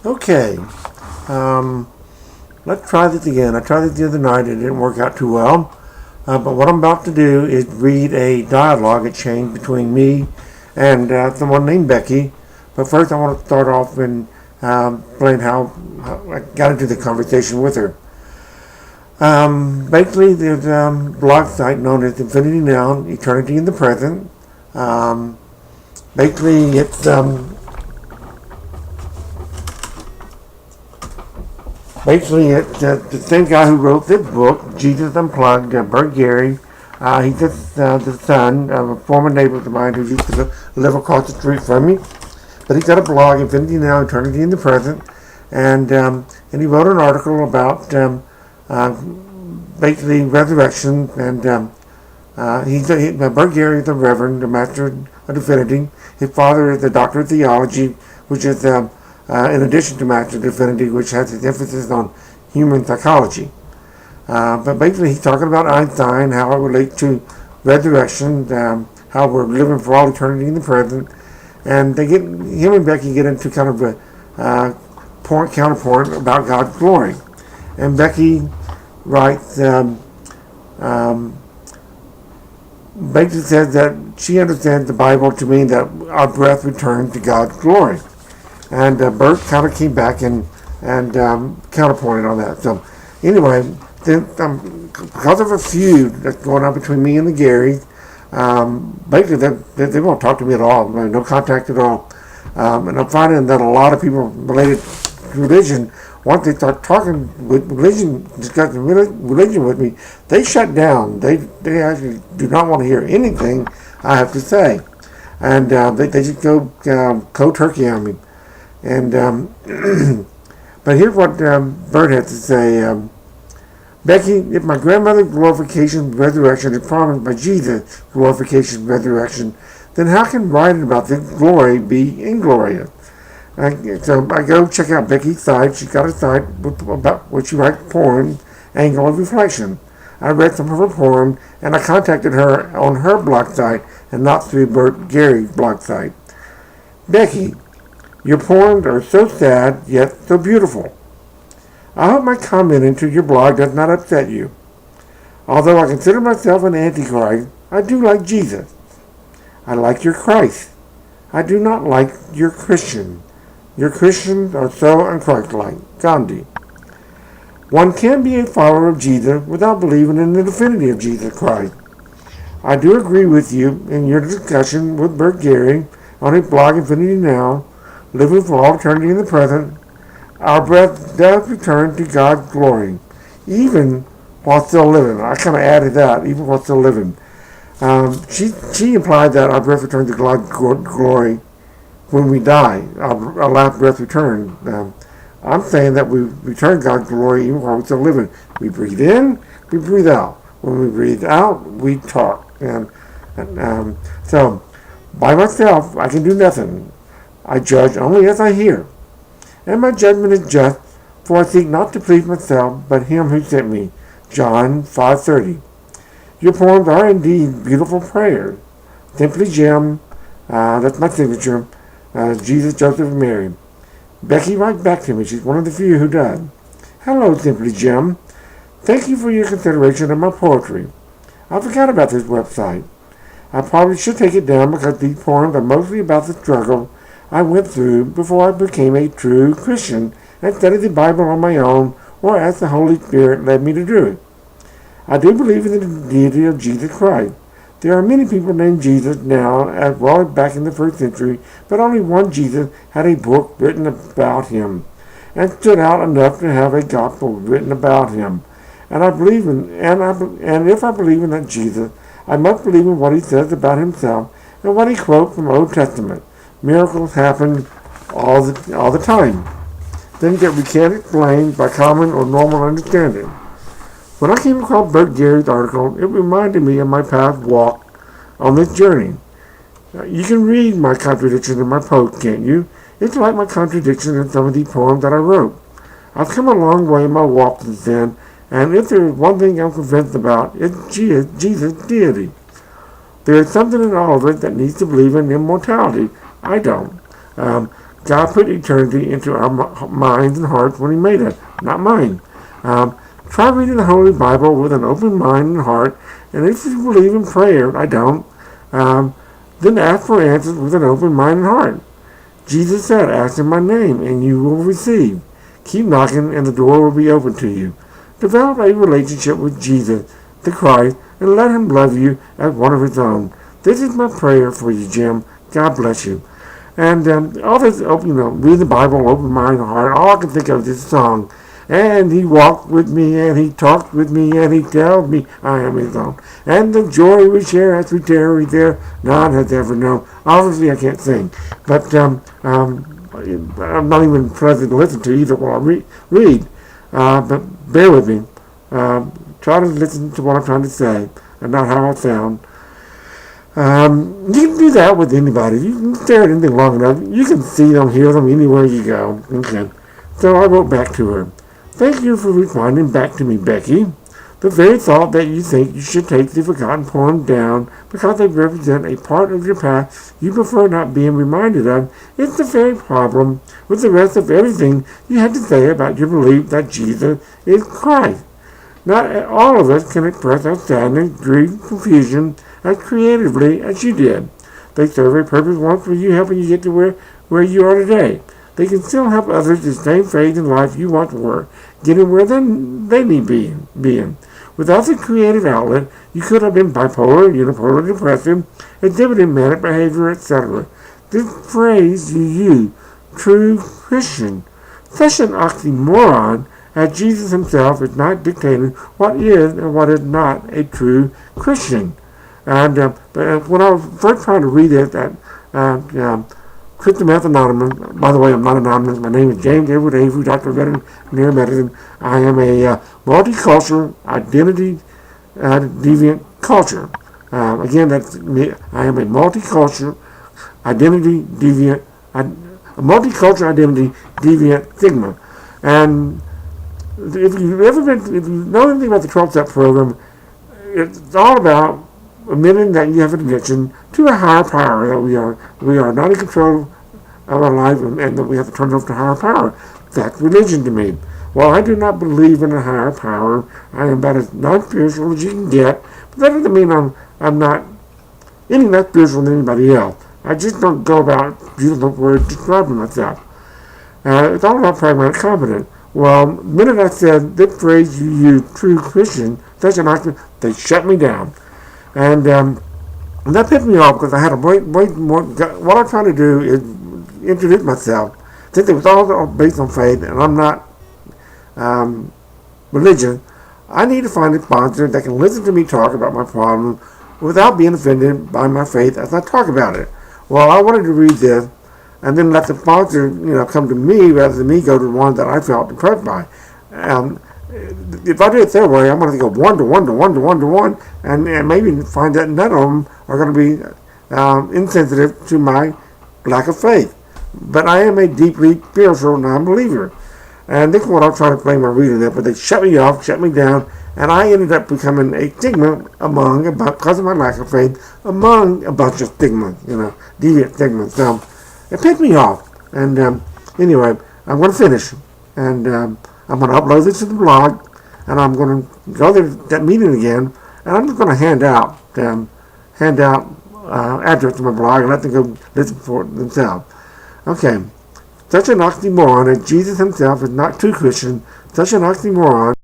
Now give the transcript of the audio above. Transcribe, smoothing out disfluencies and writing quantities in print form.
Okay, let's try this again. I tried this the other night. It didn't work out too well. But what I'm about to do is read a dialogue exchange between me and someone named Becky. But first I want to start off and explain how I got into the conversation with her. Basically, there's a blog site known as Infinity Now, Eternity in the Present. Basically, it's the same guy who wrote this book, Jesus Unplugged, Bert Gary. He's the son of a former neighbor of mine who used to live across the street from me. But he's got a blog, Infinity Now, Eternity in the Present, and he wrote an article about basically resurrection. And Bert Gary is a reverend, a master of divinity. His father is a doctor of theology, which is in addition to master of divinity, which has its emphasis on human psychology. But basically, he's talking about Einstein, how it relates to resurrection, how we're living for all eternity in the present. And him and Becky get into kind of a counterpoint about God's glory. And Becky writes, basically says that she understands the Bible to mean that our breath returns to God's glory. And Bert kind of came back and counterpointed on that. So anyway, because of a feud that's going on between me and the Garys, basically they won't talk to me at all, no contact at all. And I'm finding that a lot of people related to religion, once they start talking with religion, discussing religion with me, they shut down. They actually do not want to hear anything I have to say. And they just go cold turkey on me. And but here's what Bert had to say. Becky, if my grandmother's glorification and resurrection is promised by Jesus' glorification and resurrection, then how can writing about this glory be inglorious? So I go check out Becky's site. She's got a site about where she writes poems, Angle of Reflection. I read some of her poems, and I contacted her on her blog site and not through Bert Gary's blog site. Becky, your poems are so sad, yet so beautiful. I hope my comment to your blog does not upset you. Although I consider myself an antichrist, I do like Jesus. I like your Christ. I do not like your Christian. Your Christians are so unchristlike. Gandhi. One can be a follower of Jesus without believing in the divinity of Jesus Christ. I do agree with you in your discussion with Bert Gary on his blog Infinity Now, living for all eternity in the present. Our breath does return to God's glory, even while still living. I kind of added that, even while still living. She implied that our breath returns to God's glory when we die. Our last breath return. I'm saying that we return God's glory even while we're still living. We breathe in, we breathe out. When we breathe out, we talk. So, by myself, I can do nothing. I judge only as I hear. And my judgment is just, for I seek not to please myself, but him who sent me. John 5:30. Your poems are indeed beautiful prayers. Simply Jim, that's my signature, Jesus, Joseph, and Mary. Becky writes back to me. She's one of the few who does. Hello, Simply Jim. Thank you for your consideration of my poetry. I forgot about this website. I probably should take it down because these poems are mostly about the struggle I went through before I became a true Christian and studied the Bible on my own or as the Holy Spirit led me to do it. I do believe in the deity of Jesus Christ. There are many people named Jesus now as well as back in the first century, but only one Jesus had a book written about him and stood out enough to have a gospel written about him. And if I believe in that Jesus, I must believe in what he says about himself and what he quotes from the Old Testament. Miracles happen all the time. Things that we can't explain by common or normal understanding. When I came across Bert Gary's article, it reminded me of my past walk on this journey. You can read my contradictions in my post, can't you? It's like my contradiction in some of these poems that I wrote. I've come a long way in my walk since then, and if there is one thing I'm convinced about, it's Jesus' deity. There is something in all of it that needs to believe in immortality. I don't. God put eternity into our minds and hearts when he made it, not mine. Try reading the Holy Bible with an open mind and heart, and if you believe in prayer, I don't, then ask for answers with an open mind and heart. Jesus said, ask in my name, and you will receive. Keep knocking, and the door will be open to you. Develop a relationship with Jesus, the Christ, and let him love you as one of his own. This is my prayer for you, Jim. God bless you. And all this, read the Bible, open mind and heart, all I can think of is this song. And he walked with me, and he talked with me, and he told me I am his own. And the joy we share as we tarry there, none has ever known. Obviously, I can't sing, but I'm not even pleasant to listen to either while I read. But bear with me. Try to listen to what I'm trying to say, and not how I sound. You can do that with anybody. You can stare at anything long enough. You can see them, hear them anywhere you go. Okay. So I wrote back to her. Thank you for responding back to me, Becky. The very thought that you think you should take the forgotten poem down because they represent a part of your past you prefer not being reminded of is the very problem with the rest of everything you had to say about your belief that Jesus is Christ. Not all of us can express our sadness, grief, confusion as creatively as you did. They serve a purpose once for you helping you get to where you are today. They can still help others the same phase in life you once were, getting where they need being. Without the creative outlet, you could have been bipolar, unipolar, depressive, exhibiting manic behavior, etc. This phrase you use, true Christian, such an oxymoron, as Jesus himself is not dictating what is and what is not a true Christian. And when I was first trying to read it, Christian Math Anonymous, by the way, I'm not anonymous. My name is James Edward Avery, Doctor of Veterinary Medicine. I am a multicultural identity deviant culture. Again, that's me. I am a multicultural identity deviant, Sigma. And if you know anything about the 12-step program, it's all about admitting that you have an addiction to a higher power, that we are not in control of our life, and that we have to turn it over to higher power. That's religion to me. Well, I do not believe in a higher power. I am about as non-spiritual as you can get, but that doesn't mean I'm not any less spiritual than anybody else. I just don't go about using the word describing myself. It's all about pragmatic competence. Well, the minute I said this phrase you use, true Christian, such an action, they shut me down. And that pissed me off because I had a way more. What I'm trying to do is introduce myself. Since it was all based on faith, and I'm not religion, I need to find a sponsor that can listen to me talk about my problem without being offended by my faith as I talk about it. Well, I wanted to read this and then let the sponsor, come to me rather than me go to the one that I felt depressed by. If I do it that way, I'm going to go one to one, and maybe find that none of them are going to be insensitive to my lack of faith. But I am a deeply spiritual non-believer. And this is what I'm trying to explain my reading there, but they shut me off, shut me down, and I ended up becoming a stigma because of my lack of faith, among a bunch of stigmas, deviant stigmas. So it pissed me off. And anyway, I'm going to finish. And I'm going to upload this to the blog, and I'm going to go to that meeting again, and I'm just going to hand out address to my blog and let them go listen for it themselves. Okay. Such an oxymoron, and Jesus himself is not true Christian. Such an oxymoron.